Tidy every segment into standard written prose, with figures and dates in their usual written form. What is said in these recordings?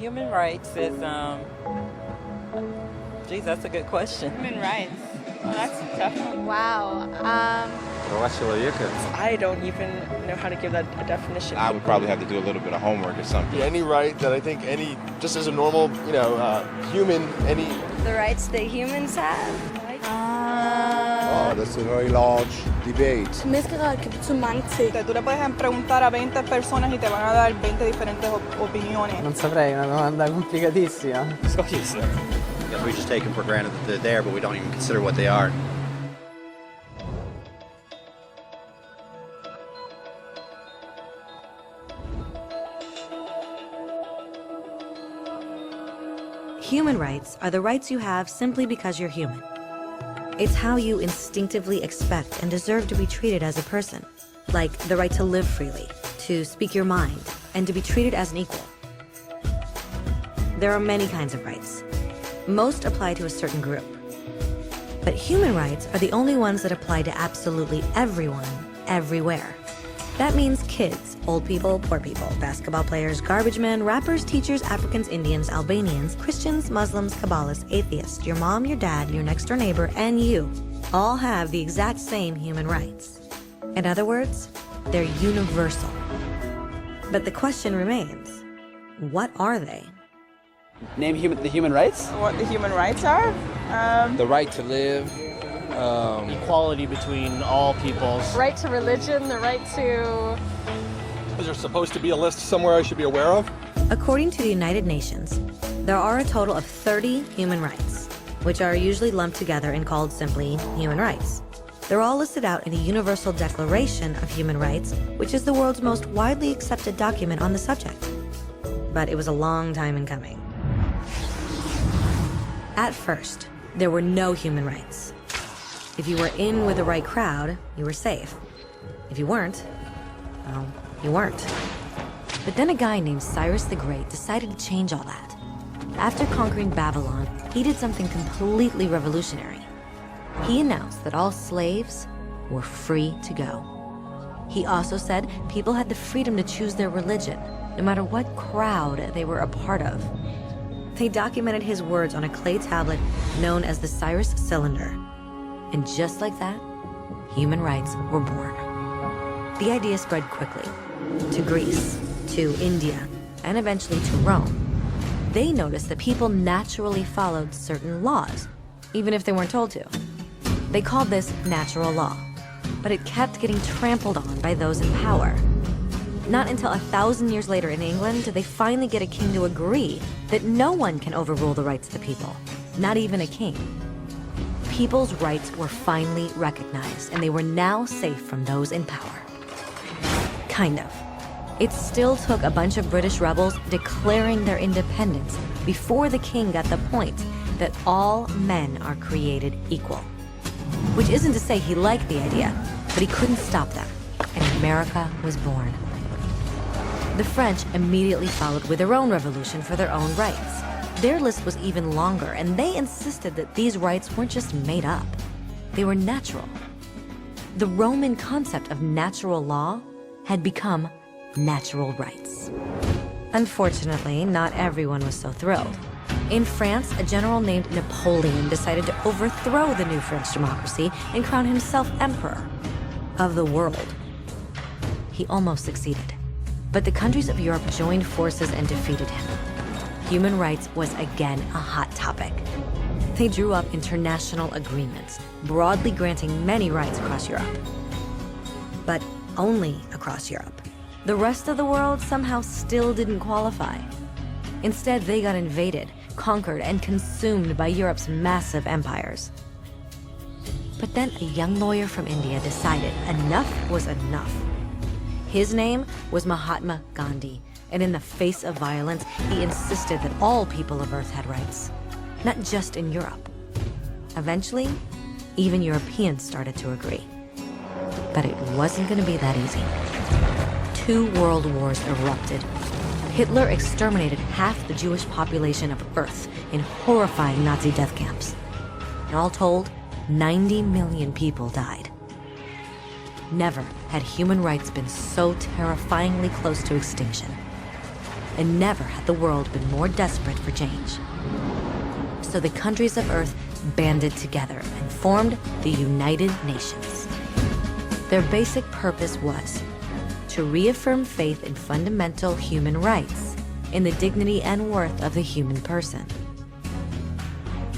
Human rights is, geez, that's a good question. Human rights. Well, that's a tough one. Wow. I don't even know how to give that a definition. I would probably have to do a little bit of homework or something. Any right that I think just as a normal, human, any... The rights that humans have? Oh, that's a very large debate. Tú le puedes preguntar a 20 personas y te van a dar 20 diferentes opiniones. Non saprei, una domanda complicatissima. We just take them for granted that they're there, but we don't even consider what they are. Human rights are the rights you have simply because you're human. It's how you instinctively expect and deserve to be treated as a person, like the right to live freely, to speak your mind, and to be treated as an equal. There are many kinds of rights. Most apply to a certain group. But human rights are the only ones that apply to absolutely everyone, everywhere. That means kids, old people, poor people, basketball players, garbage men, rappers, teachers, Africans, Indians, Albanians, Christians, Muslims, Kabbalists, atheists, your mom, your dad, your next door neighbor, and you all have the exact same human rights. In other words, they're universal. But the question remains, what are they? Name the human rights? What the human rights are? The right to live. Equality between all peoples. Right to religion, the right to... Is there supposed to be a list somewhere I should be aware of? According to the United Nations, there are a total of 30 human rights, which are usually lumped together and called simply human rights. They're all listed out in the Universal Declaration of Human Rights, which is the world's most widely accepted document on the subject. But it was a long time in coming. At first, there were no human rights. If you were in with the right crowd, you were safe. If you weren't, well, you weren't. But then a guy named Cyrus the Great decided to change all that. After conquering Babylon, he did something completely revolutionary. He announced that all slaves were free to go. He also said people had the freedom to choose their religion, no matter what crowd they were a part of. They documented his words on a clay tablet known as the Cyrus Cylinder. And just like that, human rights were born. The idea spread quickly to Greece, to India, and eventually to Rome. They noticed that people naturally followed certain laws, even if they weren't told to. They called this natural law, but it kept getting trampled on by those in power. Not until 1,000 years later in England did they finally get a king to agree that no one can overrule the rights of the people, not even a king. People's rights were finally recognized, and they were now safe from those in power. Kind of. It still took a bunch of British rebels declaring their independence before the king got the point that all men are created equal. Which isn't to say he liked the idea, but he couldn't stop them, and America was born. The French immediately followed with their own revolution for their own rights. Their list was even longer, and they insisted that these rights weren't just made up. They were natural. The Roman concept of natural law had become natural rights. Unfortunately, not everyone was so thrilled. In France, a general named Napoleon decided to overthrow the new French democracy and crown himself emperor of the world. He almost succeeded, but the countries of Europe joined forces and defeated him. Human rights was again a hot topic. They drew up international agreements, broadly granting many rights across Europe. But only across Europe. The rest of the world somehow still didn't qualify. Instead, they got invaded, conquered, and consumed by Europe's massive empires. But then a young lawyer from India decided enough was enough. His name was Mahatma Gandhi, and in the face of violence, he insisted that all people of Earth had rights, not just in Europe. Eventually, even Europeans started to agree. But it wasn't going to be that easy. 2 world wars erupted. Hitler exterminated half the Jewish population of Earth in horrifying Nazi death camps. And all told, 90 million people died. Never had human rights been so terrifyingly close to extinction. and never had the world been more desperate for change. So the countries of Earth banded together and formed the United Nations. Their basic purpose was to reaffirm faith in fundamental human rights, in the dignity and worth of the human person.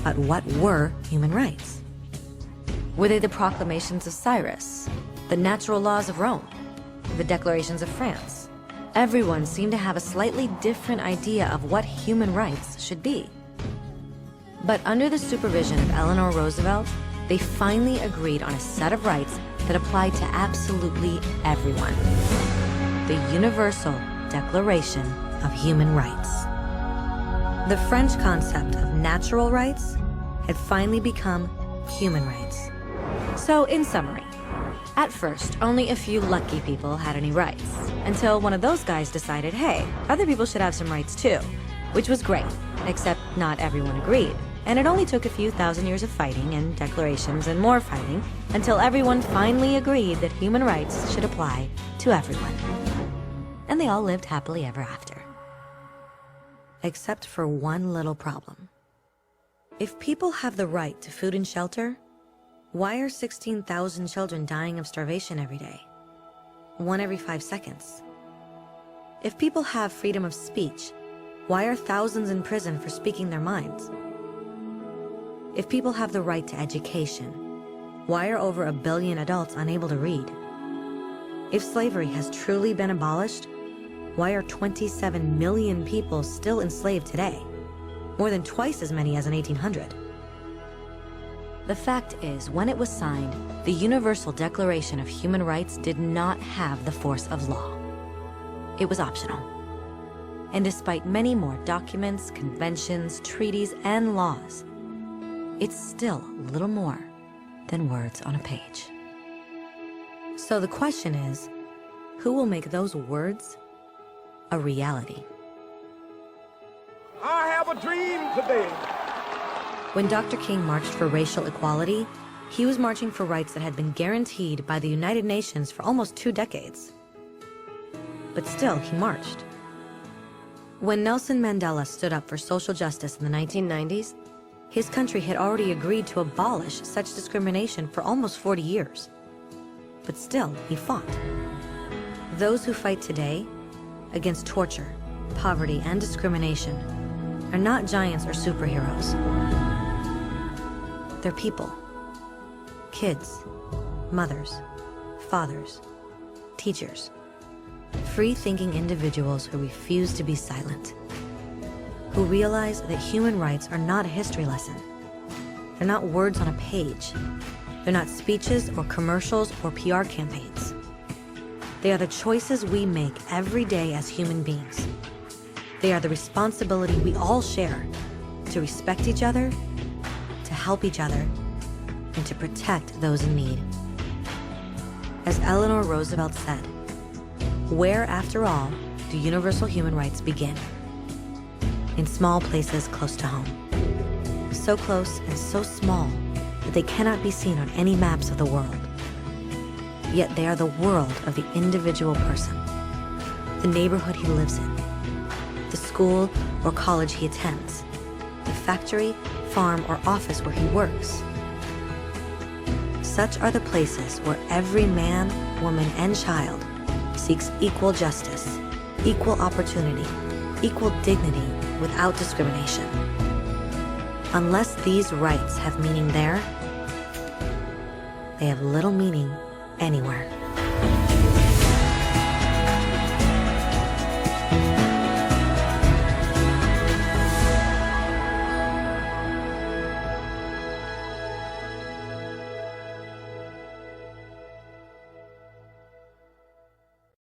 But what were human rights? Were they the proclamations of Cyrus, the natural laws of Rome, the declarations of France? Everyone seemed to have a slightly different idea of what human rights should be. But under the supervision of Eleanor Roosevelt, they finally agreed on a set of rights that applied to absolutely everyone. The Universal Declaration of Human Rights. The French concept of natural rights had finally become human rights. So, in summary, at first, only a few lucky people had any rights, until one of those guys decided, hey, other people should have some rights too, which was great, except not everyone agreed. And it only took a few thousand years of fighting and declarations and more fighting until everyone finally agreed that human rights should apply to everyone. And they all lived happily ever after. Except for one little problem. If people have the right to food and shelter, why are 16,000 children dying of starvation every day? 1 every 5 seconds. If people have freedom of speech, why are thousands in prison for speaking their minds? If people have the right to education, why are over 1 billion adults unable to read? If slavery has truly been abolished, why are 27 million people still enslaved today? More than twice as many as in 1800. The fact is, when it was signed, the Universal Declaration of Human Rights did not have the force of law. It was optional. And despite many more documents, conventions, treaties, and laws, it's still little more than words on a page. So the question is, who will make those words a reality? I have a dream today. When Dr. King marched for racial equality, he was marching for rights that had been guaranteed by the United Nations for almost 2 decades. But still, he marched. When Nelson Mandela stood up for social justice in the 1990s, his country had already agreed to abolish such discrimination for almost 40 years. But still, he fought. Those who fight today against torture, poverty, and discrimination are not giants or superheroes. They're people. Kids, mothers, fathers, teachers. Free-thinking individuals who refuse to be silent. Who realize that human rights are not a history lesson. They're not words on a page. They're not speeches or commercials or PR campaigns. They are the choices we make every day as human beings. They are the responsibility we all share to respect each other, to help each other, and to protect those in need. As Eleanor Roosevelt said, where, after all, do universal human rights begin? In small places close to home. So close and so small that they cannot be seen on any maps of the world. Yet they are the world of the individual person, the neighborhood he lives in, the school or college he attends, the factory, farm, or office where he works. Such are the places where every man, woman, and child seeks equal justice, equal opportunity, equal dignity without discrimination. Unless these rights have meaning there, they have little meaning anywhere.